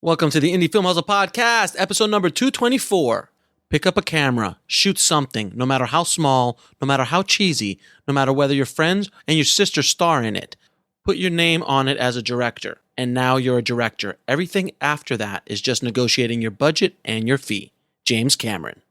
Welcome to the Indie Film Hustle Podcast, episode number 224. Pick up a camera, shoot something, no matter how small, no matter how cheesy, no matter whether your friends and your sister star in it. Put your name on it as a director, and now you're a director. Everything after that is just negotiating your budget and your fee. James Cameron.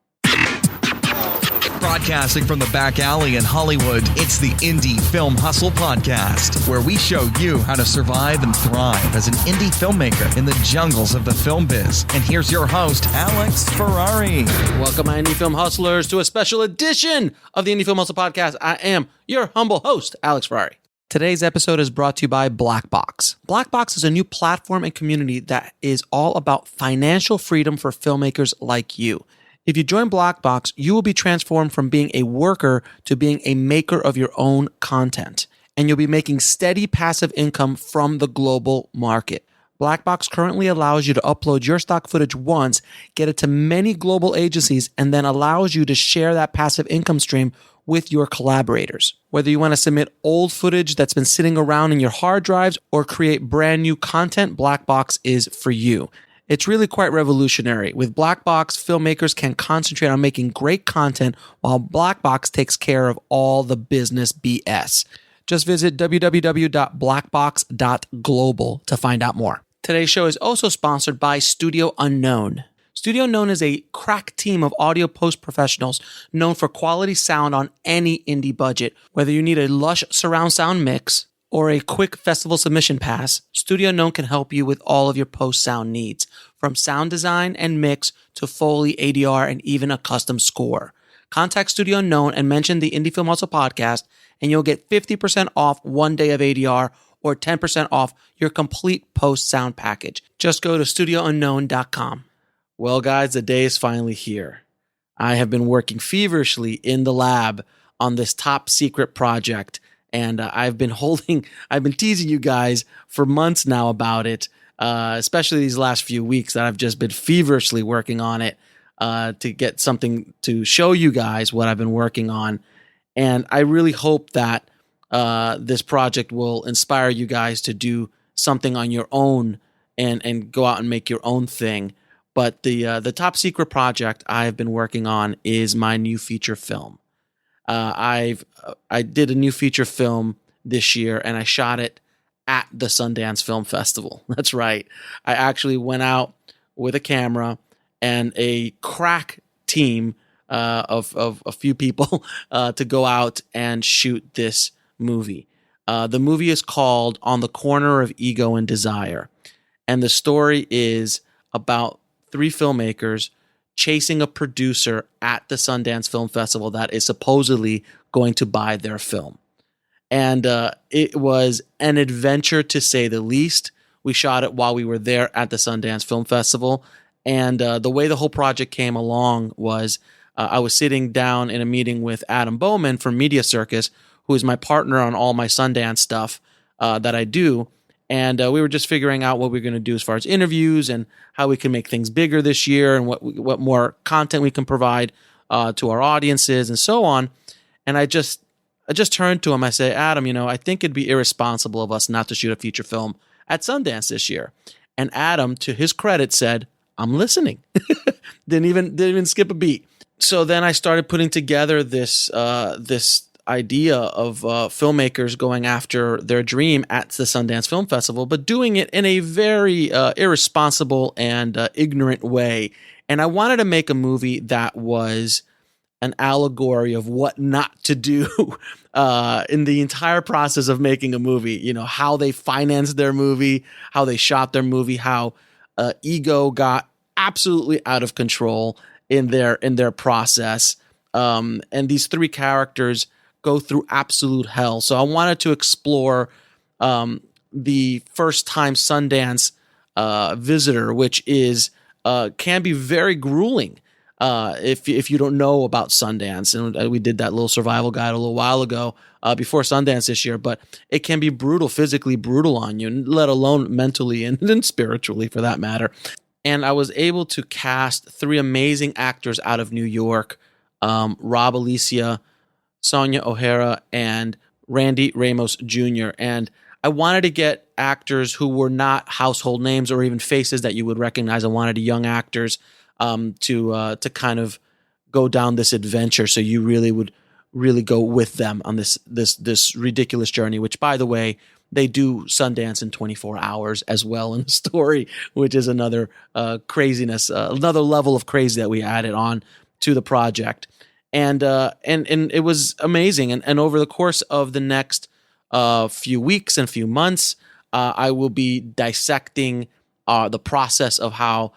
Broadcasting from the back alley in Hollywood, it's the Indie Film Hustle Podcast, where we show you how to survive and thrive as an indie filmmaker in the jungles of the film biz. And here's your host, Alex Ferrari. Welcome, my Indie Film Hustlers, to a special edition of the Indie Film Hustle Podcast. I am your humble host, Alex Ferrari. Today's episode is brought to you by Blackbox. Blackbox is a new platform and community that is all about financial freedom for filmmakers like you. If you join Blackbox, you will be transformed from being a worker to being a maker of your own content, and you'll be making steady passive income from the global market. Blackbox currently allows you to upload your stock footage once, get it to many global agencies, and then allows you to share that passive income stream with your collaborators. Whether you want to submit old footage that's been sitting around in your hard drives or create brand new content, Blackbox is for you. It's really quite revolutionary. With Blackbox, filmmakers can concentrate on making great content while Blackbox takes care of all the business BS. Just visit www.blackbox.global to find out more. Today's show is also sponsored by Studio Unknown. Studio Unknown is a crack team of audio post professionals known for quality sound on any indie budget. Whether you need a lush surround sound mix or a quick festival submission pass, Studio Unknown can help you with all of your post-sound needs, from sound design and mix to Foley, ADR, and even a custom score. Contact Studio Unknown and mention the Indie Film Hustle Podcast, and you'll get 50% off one day of ADR or 10% off your complete post-sound package. Just go to studiounknown.com. Well, guys, the day is finally here. I have been working feverishly in the lab on this top secret project, and I've been teasing you guys for months now about it, especially these last few weeks that I've just been feverishly working on it to get something to show you guys what I've been working on. And I really hope that this project will inspire you guys to do something on your own and go out and make your own thing. But the top secret project I've been working on is my new feature film. I did a new feature film this year, and I shot it at the Sundance Film Festival. That's right. I actually went out with a camera and a crack team of a few people to go out and shoot this movie. The movie is called On the Corner of Ego and Desire, and the story is about three filmmakers chasing a producer at the Sundance Film Festival that is supposedly going to buy their film. And it was an adventure, to say the least. We shot it while we were there at the Sundance Film Festival. And the way the whole project came along was I was sitting down in a meeting with Adam Bowman from Media Circus, who is my partner on all my Sundance stuff that I do. And we were just figuring out what we were going to do as far as interviews and how we can make things bigger this year and what more content we can provide to our audiences and so on. And I just turned to him. I say, Adam, I think it'd be irresponsible of us not to shoot a feature film at Sundance this year. And Adam, to his credit, said, I'm listening. didn't even skip a beat. So then I started putting together this idea of filmmakers going after their dream at the Sundance Film Festival, but doing it in a very irresponsible and ignorant way. And I wanted to make a movie that was an allegory of what not to do in the entire process of making a movie. How they financed their movie, how they shot their movie, how ego got absolutely out of control in their process. And these three characters go through absolute hell. So I wanted to explore the first-time Sundance visitor, which is can be very grueling if you don't know about Sundance. And we did that little survival guide a little while ago before Sundance this year. But it can be brutal, physically brutal on you, let alone mentally and spiritually for that matter. And I was able to cast three amazing actors out of New York, Rob Alicea, Sonja O'Hara, and Randy Ramos Jr. And I wanted to get actors who were not household names or even faces that you would recognize. I wanted young actors to kind of go down this adventure, so you really would go with them on this ridiculous journey. Which, by the way, they do Sundance in 24 hours as well in the story, which is another craziness, another level of crazy that we added on to the project, and it was amazing. And over the course of the next few weeks and few months, I will be dissecting the process of how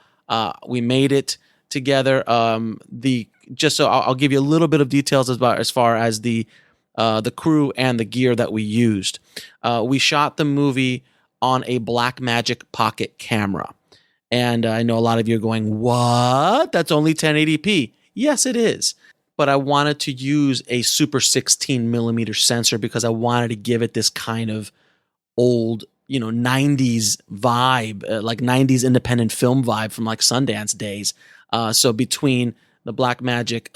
we made it together. I'll give you a little bit of details as far as the crew and the gear that we used. We shot the movie on a Blackmagic pocket camera, and I know a lot of you are going, "What? That's only 1080p." Yes, it is. But I wanted to use a Super 16 millimeter sensor because I wanted to give it this kind of old, 90s vibe, like 90s independent film vibe from like Sundance days. So between the Blackmagic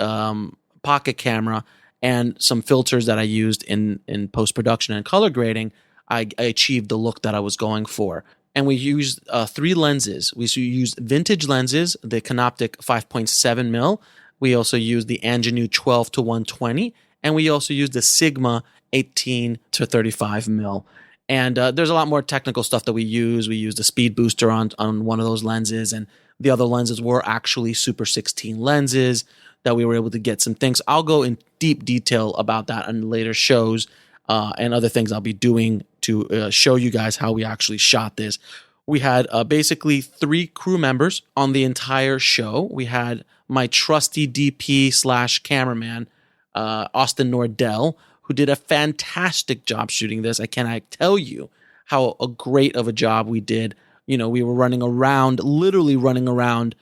pocket camera and some filters that I used in post-production and color grading, I achieved the look that I was going for. And we used 3 lenses. We used vintage lenses, the Canoptic 5.7 mil. We also used the Angenieux 12 to 120, and we also used the Sigma 18 to 35 mil. And there's a lot more technical stuff that we use. We used a speed booster on one of those lenses, and the other lenses were actually Super 16 lenses that we were able to get some things. I'll go in deep detail about that in later shows and other things I'll be doing to show you guys how we actually shot this. We had basically 3 crew members on the entire show. We had my trusty DP/cameraman, Austin Nordell, who did a fantastic job shooting this. I cannot tell you how great of a job we did. We were literally running around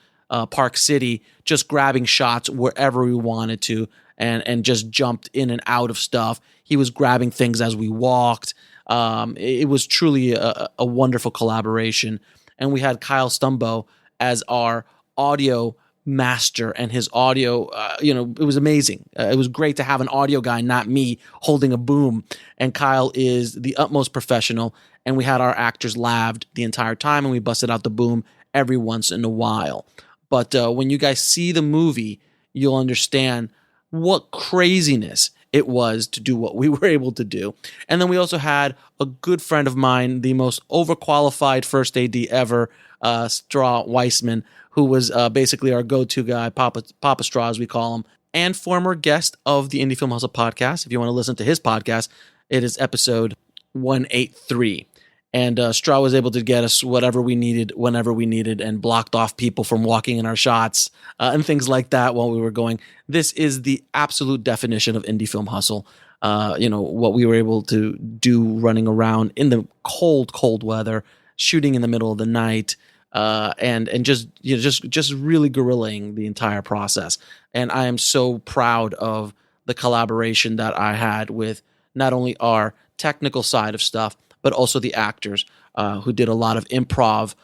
Park City, just grabbing shots wherever we wanted to, and just jumped in and out of stuff. He was grabbing things as we walked. It was truly a wonderful collaboration. And we had Kyle Stumbo as our audio master, and his audio, it was amazing. It was great to have an audio guy, not me, holding a boom. And Kyle is the utmost professional. And we had our actors laved the entire time, and we busted out the boom every once in a while. But when you guys see the movie, you'll understand what craziness it was to do what we were able to do. And then we also had a good friend of mine, the most overqualified first AD ever, Straw Weissman, who was basically our go-to guy, Papa Straw as we call him, and former guest of the Indie Film Hustle podcast. If you want to listen to his podcast, it is episode 183. And Straw was able to get us whatever we needed, whenever we needed, and blocked off people from walking in our shots and things like that while we were going. This is the absolute definition of Indie Film Hustle. What we were able to do running around in the cold weather, shooting in the middle of the night, and just really guerrillaing the entire process. And I am so proud of the collaboration that I had with not only our technical side of stuff, but also the actors who did a lot of improv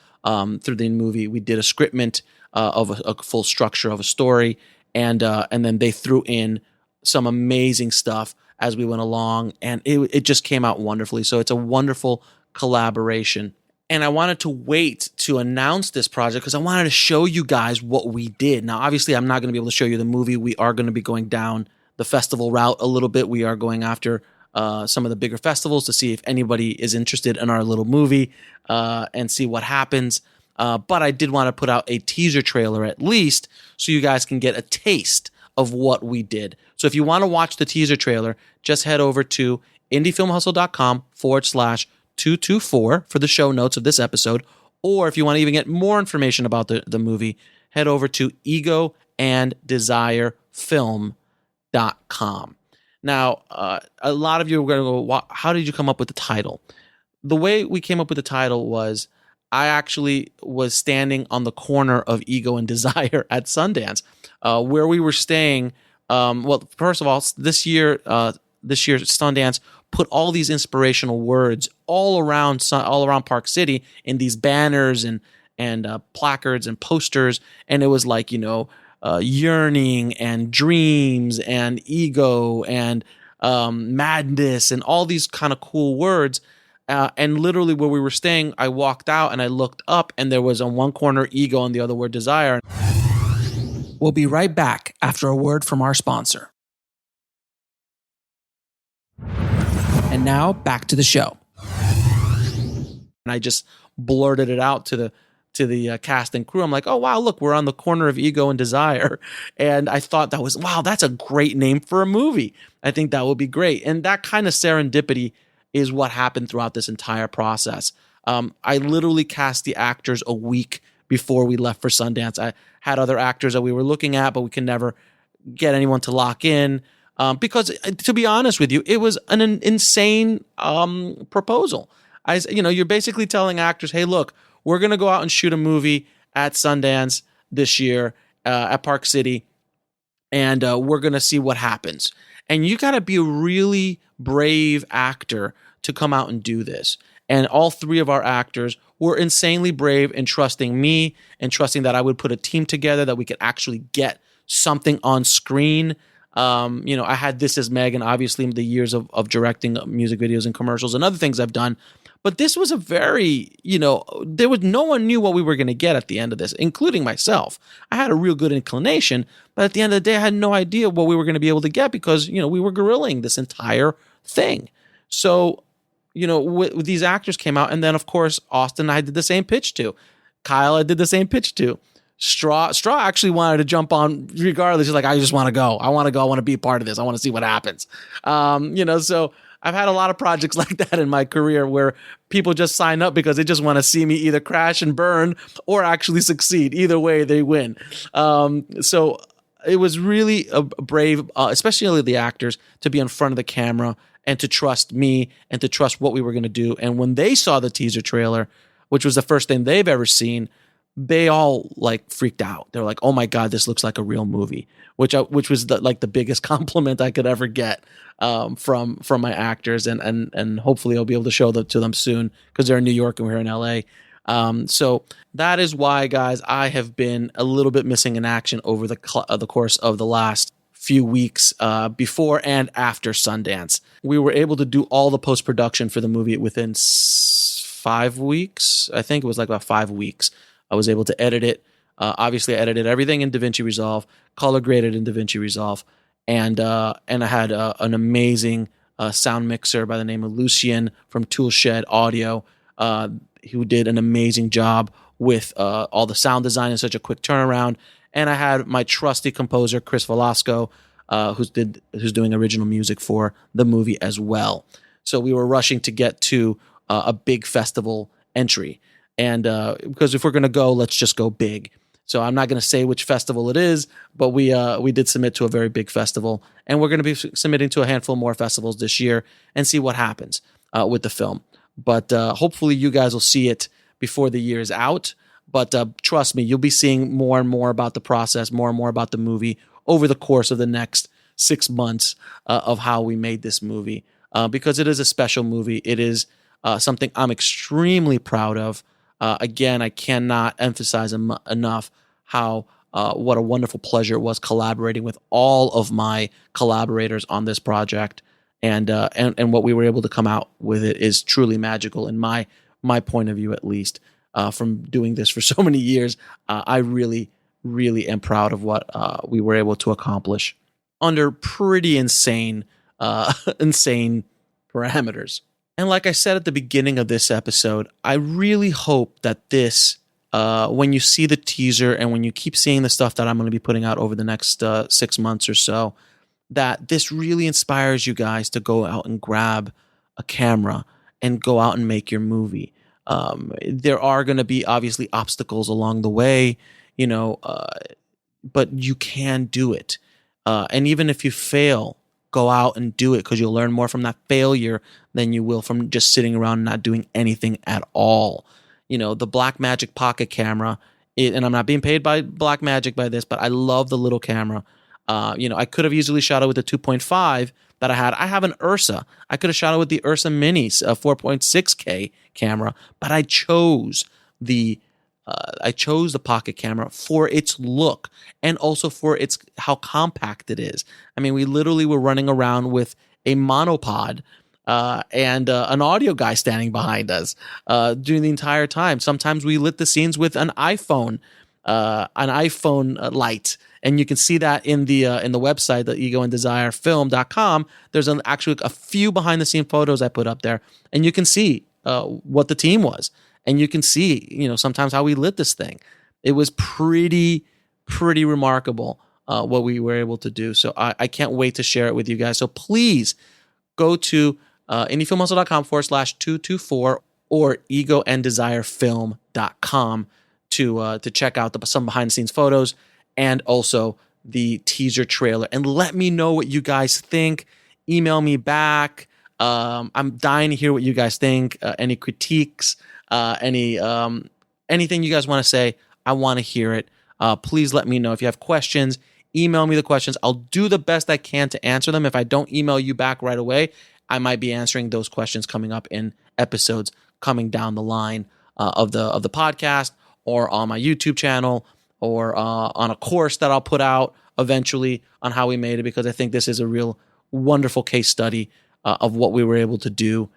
through the movie. We did a scriptment of a full structure of a story, and then they threw in some amazing stuff as we went along, and it just came out wonderfully. So it's a wonderful collaboration. And I wanted to wait to announce this project because I wanted to show you guys what we did. Now, obviously, I'm not going to be able to show you the movie. We are going to be going down the festival route a little bit. We are going after some of the bigger festivals to see if anybody is interested in our little movie and see what happens. But I did want to put out a teaser trailer at least so you guys can get a taste of what we did. So if you want to watch the teaser trailer, just head over to indiefilmhustle.com/224 for the show notes of this episode. Or if you want to even get more information about the movie, head over to egoanddesirefilm.com. Now, a lot of you are going to go, how did you come up with the title? The way we came up with the title was I actually was standing on the corner of Ego and Desire at Sundance, where we were staying. Well, first of all, this year Sundance put all these inspirational words all around Park City in these banners and placards and posters, and it was like, yearning and dreams and ego and madness and all these kind of cool words. And literally where we were staying, I walked out and I looked up, and there was on one corner ego and the other word desire. We'll be right back after a word from our sponsor. And now back to the show. And I just blurted it out to the cast and crew. I'm like, oh, wow, look, we're on the corner of ego and desire. And I thought that was, wow, that's a great name for a movie. I think that would be great. And that kind of serendipity is what happened throughout this entire process. I literally cast the actors a week before we left for Sundance. I had other actors that we were looking at, but we could never get anyone to lock in. Because to be honest with you, it was an insane proposal. You're basically telling actors, hey, look, we're going to go out and shoot a movie at Sundance this year at Park City, and we're going to see what happens. And you got to be a really brave actor to come out and do this. And all three of our actors were insanely brave in trusting me and trusting that I would put a team together, that we could actually get something on screen. I had This Is Meg, and obviously the years of directing music videos and commercials and other things I've done. But this was a very, there was no one knew what we were going to get at the end of this, including myself. I had a real good inclination, but at the end of the day, I had no idea what we were going to be able to get because, we were guerrilling this entire thing. So, these actors came out, and then, of course, Austin I did the same pitch to. Kyle I did the same pitch to. Straw actually wanted to jump on regardless. He's like, I just want to go. I want to go. I want to be a part of this. I want to see what happens. So I've had a lot of projects like that in my career where people just sign up because they just want to see me either crash and burn or actually succeed. Either way, they win. So it was really a brave, especially the actors, to be in front of the camera and to trust me and to trust what we were going to do. And when they saw the teaser trailer, which was the first thing they've ever seen, they all freaked out. They're like, "Oh my God, this looks like a real movie," which was the biggest compliment I could ever get from my actors, and hopefully I'll be able to show them to them soon because they're in New York and we're in LA. So that is why, guys, I have been a little bit missing in action over the course of the last few weeks before and after Sundance. We were able to do all the post-production for the movie within 5 weeks. I think it was about 5 weeks. I was able to edit it. Obviously, I edited everything in DaVinci Resolve, color graded in DaVinci Resolve, and I had an amazing sound mixer by the name of Lucien from Toolshed Audio, who did an amazing job with all the sound design in such a quick turnaround. And I had my trusty composer, Chris Velasco, who's doing original music for the movie as well. So we were rushing to get to a big festival entry. And because if we're going to go, let's just go big. So I'm not going to say which festival it is, but we did submit to a very big festival. And we're going to be submitting to a handful more festivals this year and see what happens with the film. But hopefully you guys will see it before the year is out. But trust me, you'll be seeing more and more about the process, more and more about the movie over the course of the next 6 months of how we made this movie. Because it is a special movie. It is something I'm extremely proud of. Again, I cannot emphasize enough how what a wonderful pleasure it was collaborating with all of my collaborators on this project, and what we were able to come out with it is truly magical in my point of view, at least. From doing this for so many years, I really, really am proud of what we were able to accomplish under pretty insane parameters. And like I said at the beginning of this episode, I really hope that this, when you see the teaser and when you keep seeing the stuff that I'm going to be putting out over the next 6 months or so, that this really inspires you guys to go out and grab a camera and go out and make your movie. There are going to be obviously obstacles along the way, but you can do it. And even if you fail, go out and do it because you'll learn more from that failure than you will from just sitting around and not doing anything at all. The Blackmagic Pocket camera, and I'm not being paid by Blackmagic by this, but I love the little camera. I could have easily shot it with a 2.5 that I had. I have an Ursa. I could have shot it with the Ursa Mini, a 4.6K camera, but I chose the Pocket camera for its look and also for how compact it is. I mean, we literally were running around with a monopod and an audio guy standing behind us during the entire time. Sometimes we lit the scenes with an iPhone light. And you can see that in the website, the egoanddesirefilm.com. There's actually a few behind the scene photos I put up there, and you can see what the team was, and you can see sometimes how we lit this thing. It was pretty remarkable what we were able to do. So I can't wait to share it with you guys. So please go to indiefilmhustle.com/224 or egoanddesirefilm.com to check out some behind the scenes photos and also the teaser trailer. And let me know what you guys think. Email me back. I'm dying to hear what you guys think. Any critiques, anything you guys want to say, I want to hear it. Please let me know. If you have questions, email me the questions. I'll do the best I can to answer them. If I don't email you back right away, I might be answering those questions coming up in episodes coming down the line of the podcast, or on my YouTube channel, or on a course that I'll put out eventually on how we made it, because I think this is a real wonderful case study of what we were able to do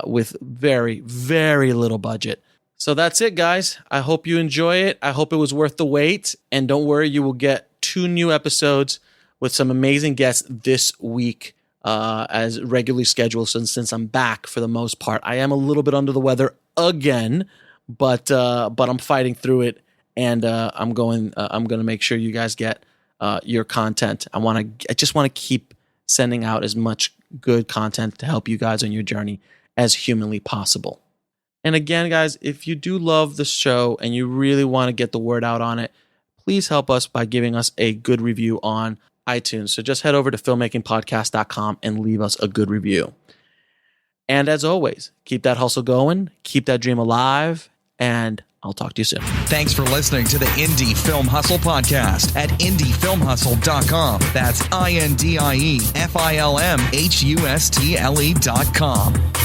with very, very little budget. So that's it, guys. I hope you enjoy it. I hope it was worth the wait. And don't worry, you will get 2 new episodes with some amazing guests this week as regularly scheduled. Since I'm back for the most part, I am a little bit under the weather again, but I'm fighting through it. And I'm going to make sure you guys get your content. I just want to keep sending out as much good content to help you guys on your journey as humanly possible. And again, guys, if you do love the show and you really want to get the word out on it, please help us by giving us a good review on iTunes. So just head over to filmmakingpodcast.com and leave us a good review. And as always, keep that hustle going, keep that dream alive, and I'll talk to you soon. Thanks for listening to the Indie Film Hustle podcast at indiefilmhustle.com. That's INDIEFILMHUSTLE.com.